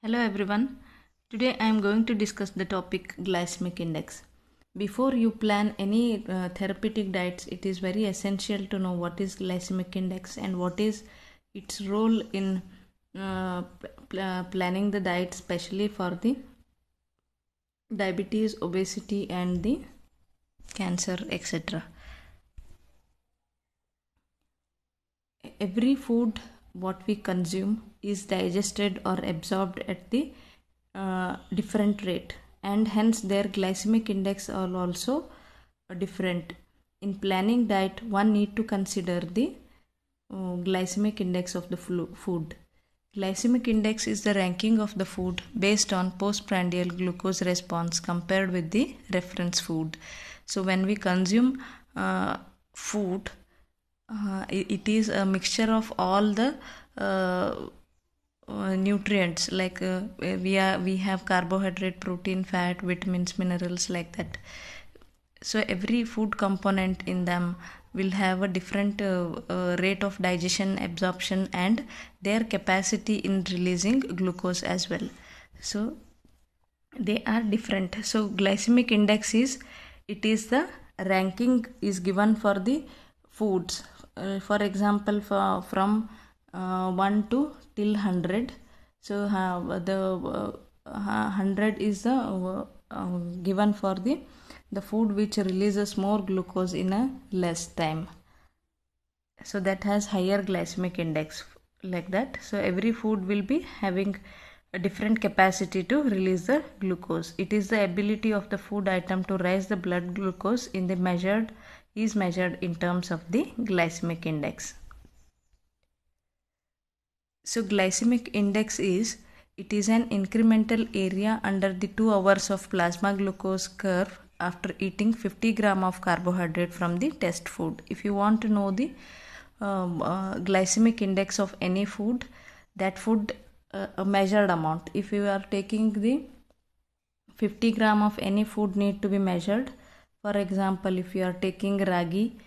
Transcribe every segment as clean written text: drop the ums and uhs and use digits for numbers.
Hello everyone. Today I am going to discuss the topic glycemic index. Before you plan any therapeutic diets, it is very essential to know what is glycemic index and what is its role in planning the diet, especially for the diabetes, obesity, and the cancer, etc. Every food what we consume is digested or absorbed at the different rate, and hence their glycemic index are also different. In planning diet, one need to consider the glycemic index of the food. Glycemic index is the ranking of the food based on postprandial glucose response compared with the reference food. So when we consume food, it is a mixture of all the nutrients, like we have carbohydrate, protein, fat, vitamins, minerals, like that. So every food component in them will have a different rate of digestion, absorption, and their capacity in releasing glucose as well. So they are different. So glycemic index is the ranking is given for the foods. For example, from 1 to till 100. So the 100 is the given for the food which releases more glucose in a less time. So that has higher glycemic index, like that. So every food will be having a different capacity to release the glucose. It is the ability of the food item to raise the blood glucose in the measured in terms of the glycemic index. So glycemic index is an incremental area under the 2 hours of plasma glucose curve after eating 50 gram of carbohydrate from the test food. If you want to know the glycemic index of any food, that food a measured amount. If you are taking the 50 gram of any food need to be measured. For example, if you are taking ragi,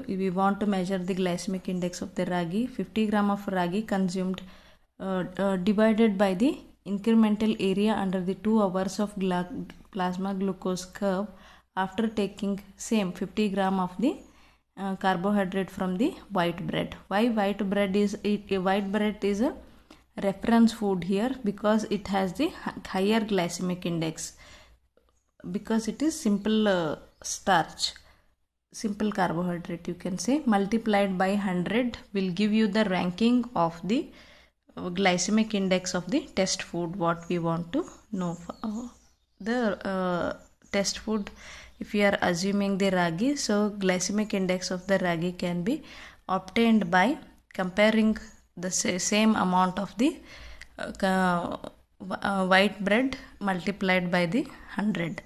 we want to measure the glycemic index of the ragi. 50 gram of ragi consumed divided by the incremental area under the 2 hours of plasma glucose curve after taking same 50 gram of the carbohydrate from the white bread. Why white bread is white bread is a reference food here? Because it has the higher glycemic index, because it is simple starch, simple carbohydrate, you can say. Multiplied by 100 will give you the ranking of the glycemic index of the test food what we want to know. The test food, if we are assuming the ragi, so glycemic index of the ragi can be obtained by comparing the same amount of the white bread multiplied by the 100.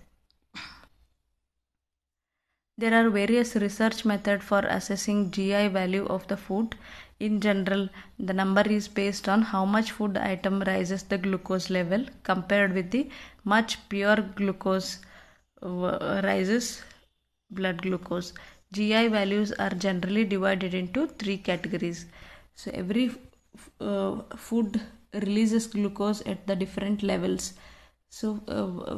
There are various research methods for assessing GI value of the food. In general, the number is based on how much food item rises the glucose level compared with the much pure glucose rises blood glucose. GI values are generally divided into 3 categories. So every food releases glucose at the different levels. So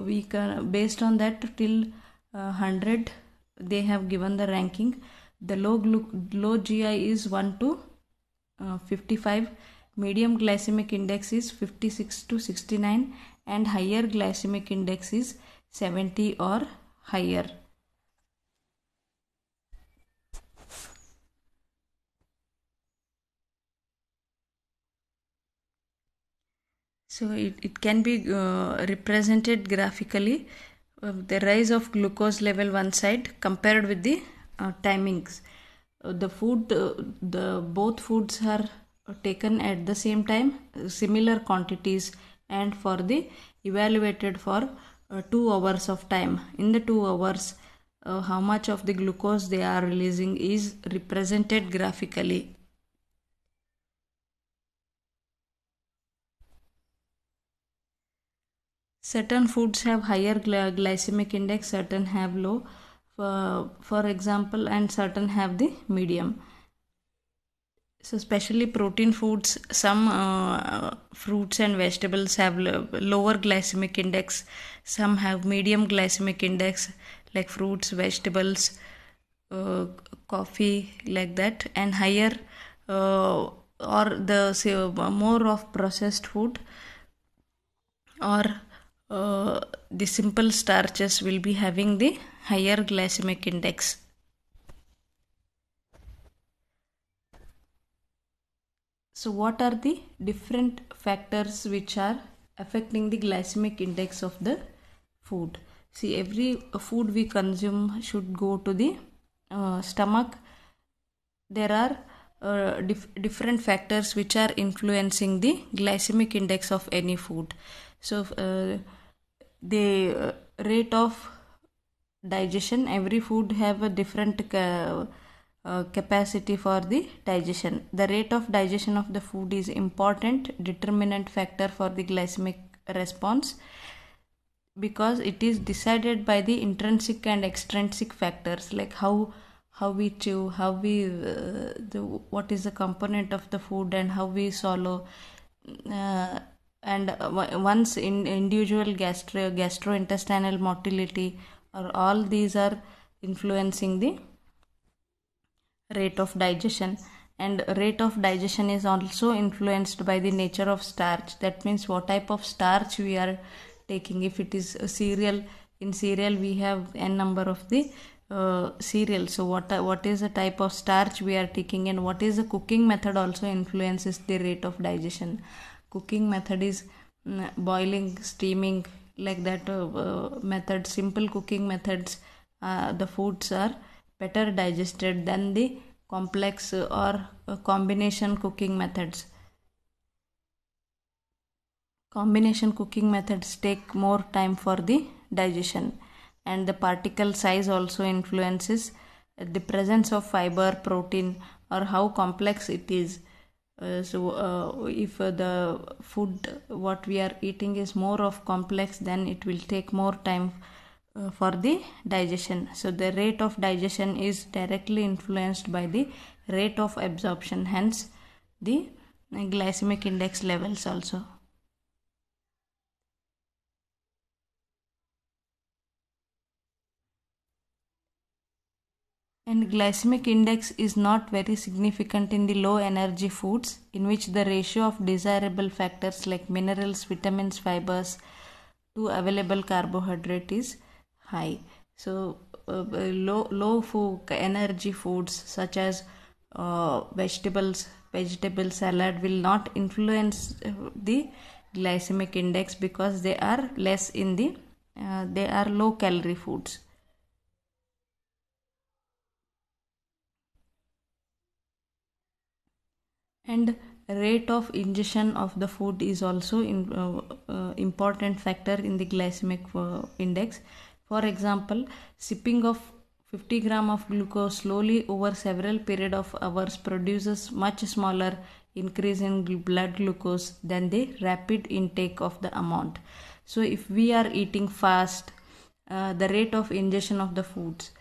we can, based on that, till 100 they have given the ranking. The low GI is 1 to 55, medium glycemic index is 56 to 69, and higher glycemic index is 70 or higher. So it can be represented graphically. The rise of glucose level one side compared with the timings. The food, both foods are taken at the same time, similar quantities, and for the evaluated for 2 hours of time. In the 2 hours, how much of the glucose they are releasing is represented graphically. Certain foods have higher glycemic index, certain have low, for example, and certain have the medium. So especially protein foods, some fruits and vegetables have lower glycemic index, some have medium glycemic index, like fruits, vegetables, uh, coffee, like that, and higher or the say, more of processed food or the simple starches will be having the higher glycemic index. So, what are the different factors which are affecting the glycemic index of the food? See, every food we consume should go to the stomach. There are different factors which are influencing the glycemic index of any food. So, the rate of digestion, every food have a different capacity for the digestion. The rate of digestion of the food is important determinant factor for the glycemic response, because it is decided by the intrinsic and extrinsic factors, like how we chew, how we what is the component of the food and how we swallow, and once in individual gastrointestinal motility, or all these are influencing the rate of digestion. And rate of digestion is also influenced by the nature of starch. That means what type of starch we are taking. If it is a cereal, in cereal we have n number of the cereal. So what is the type of starch we are taking, and what is the cooking method also influences the rate of digestion. Cooking method is boiling, steaming, like that method. Simple cooking methods, the foods are better digested than the complex or combination cooking methods. Combination cooking methods take more time for the digestion, and the particle size also influences the presence of fiber, protein, or how complex it is. If the food what we are eating is more of complex, then it will take more time for the digestion. So the rate of digestion is directly influenced by the rate of absorption, hence the glycemic index levels also. And glycemic index is not very significant in the low energy foods, in which the ratio of desirable factors like minerals, vitamins, fibers to available carbohydrate is high. So low food energy foods such as vegetable salad will not influence the glycemic index, because they are less in the they are low calorie foods. And rate of ingestion of the food is also important factor in the glycemic index. For example, sipping of 50 gram of glucose slowly over several period of hours produces much smaller increase in blood glucose than the rapid intake of the amount. So if we are eating fast, the rate of ingestion of the foods,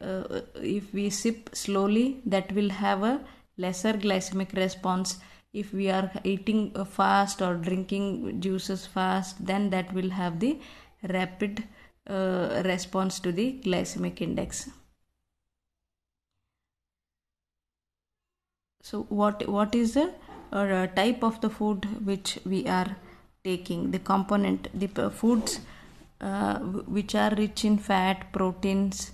if we sip slowly, that will have a lesser glycemic response. If we are eating fast or drinking juices fast, then that will have the rapid response to the glycemic index. So what is the type of the food which we are taking, the component, the foods which are rich in fat, proteins,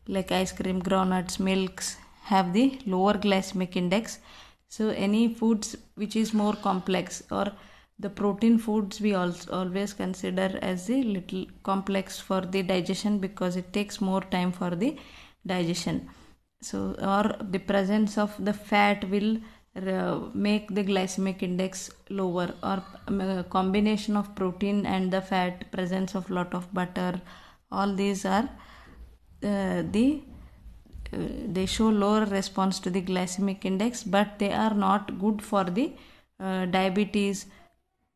like ice cream, groundnuts, milks, have the lower glycemic index. So any foods which is more complex, or the protein foods, we also always consider as a little complex for the digestion, because it takes more time for the digestion. So or the presence of the fat will make the glycemic index lower, or combination of protein and the fat, presence of lot of butter, all these are they show lower response to the glycemic index, but they are not good for the diabetes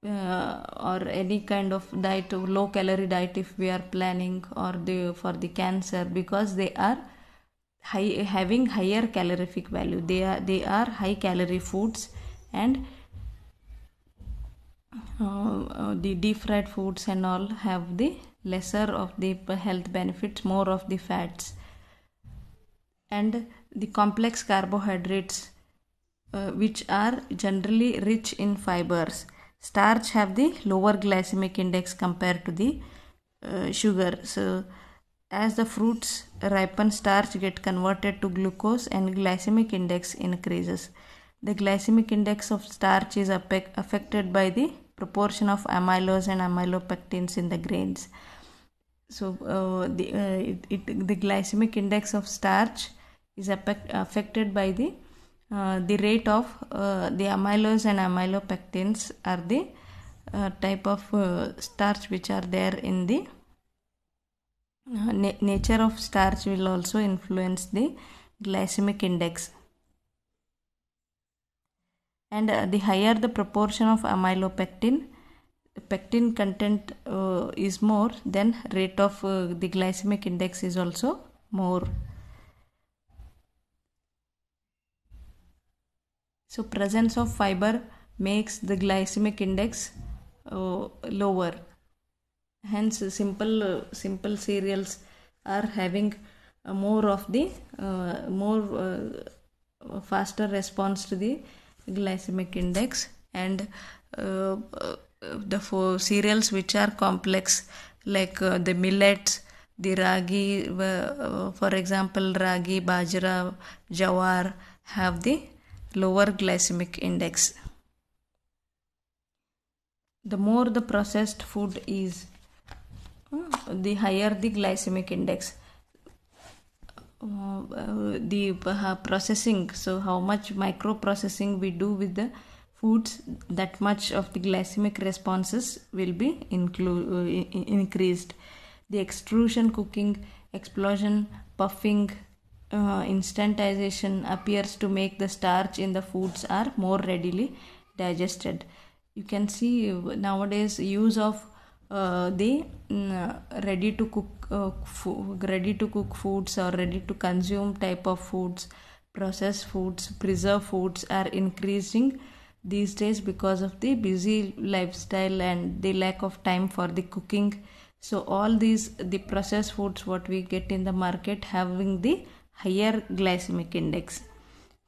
or any kind of diet, low calorie diet if we are planning, or for the cancer, because they are having higher calorific value. They are high calorie foods, and the deep fried foods and all have the lesser of the health benefits, more of the fats. And the complex carbohydrates, which are generally rich in fibers. Starch have the lower glycemic index compared to the sugar. So as the fruits ripen, starch get converted to glucose and glycemic index increases. The glycemic index of starch is affected by the proportion of amylose and amylopectins in the grains. So the glycemic index of starch is affected by the rate of the amylose and amylopectins are the type of starch which are there in the nature of starch will also influence the glycemic index. And the higher the proportion of amylopectin, pectin content is more, then rate of the glycemic index is also more. So presence of fiber makes the glycemic index lower. Hence simple cereals are having more of the faster response to the glycemic index, and the cereals which are complex, like the millets, the ragi, for example ragi, bajra, jawar, have the lower glycemic index. The more the processed food is, the higher the glycemic index. The processing, so how much micro processing we do with the foods, that much of the glycemic responses will be increased. The extrusion, cooking, explosion, puffing, instantization appears to make the starch in the foods are more readily digested. You can see nowadays use of the ready to cook foods or ready to consume type of foods, processed foods, preserved foods are increasing these days because of the busy lifestyle and the lack of time for the cooking. So all these, the processed foods what we get in the market, having the higher glycemic index.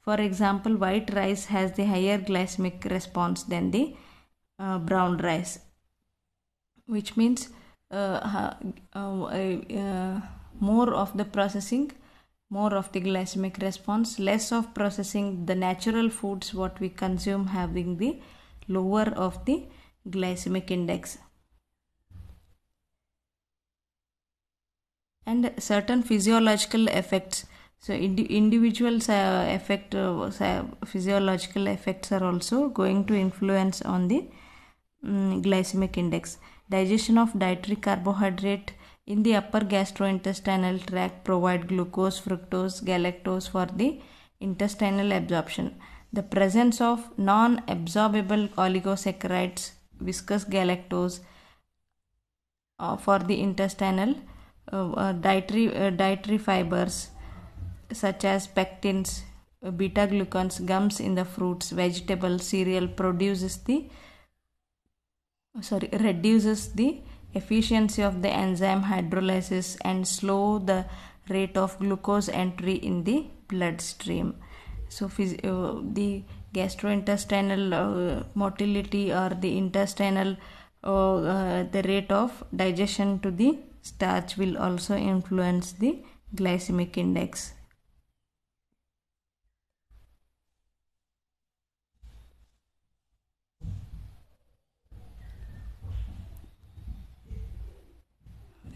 For example, white rice has the higher glycemic response than the brown rice, which means more of the processing, more of the glycemic response, less of processing. The natural foods what we consume having the lower of the glycemic index. And certain physiological effects, so individuals physiological effects are also going to influence on the glycemic index. Digestion of dietary carbohydrate in the upper gastrointestinal tract provide glucose, fructose, galactose for the intestinal absorption. The presence of non-absorbable oligosaccharides, viscous galactose, for the intestinal dietary fibers such as pectins, beta glucans, gums in the fruits, vegetables, cereal reduces the efficiency of the enzyme hydrolysis and slow the rate of glucose entry in the bloodstream. So the gastrointestinal motility or the intestinal the rate of digestion to the starch will also influence the glycemic index.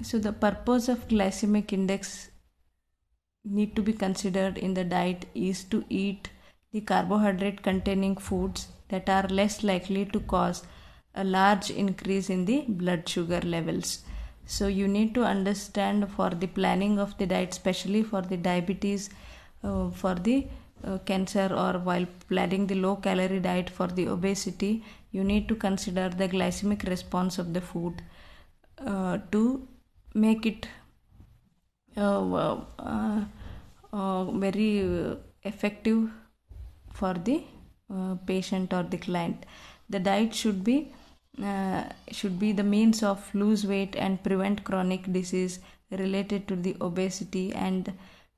So the purpose of glycemic index need to be considered in the diet is to eat the carbohydrate containing foods that are less likely to cause a large increase in the blood sugar levels. So you need to understand for the planning of the diet, especially for the diabetes, for the cancer, or while planning the low calorie diet for the obesity, you need to consider the glycemic response of the food to make it very effective for the patient or the client. The diet should be the means of lose weight and prevent chronic disease related to the obesity, and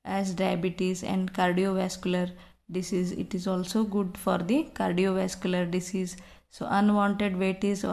as diabetes and cardiovascular disease. It is also good for the cardiovascular disease. So unwanted weight is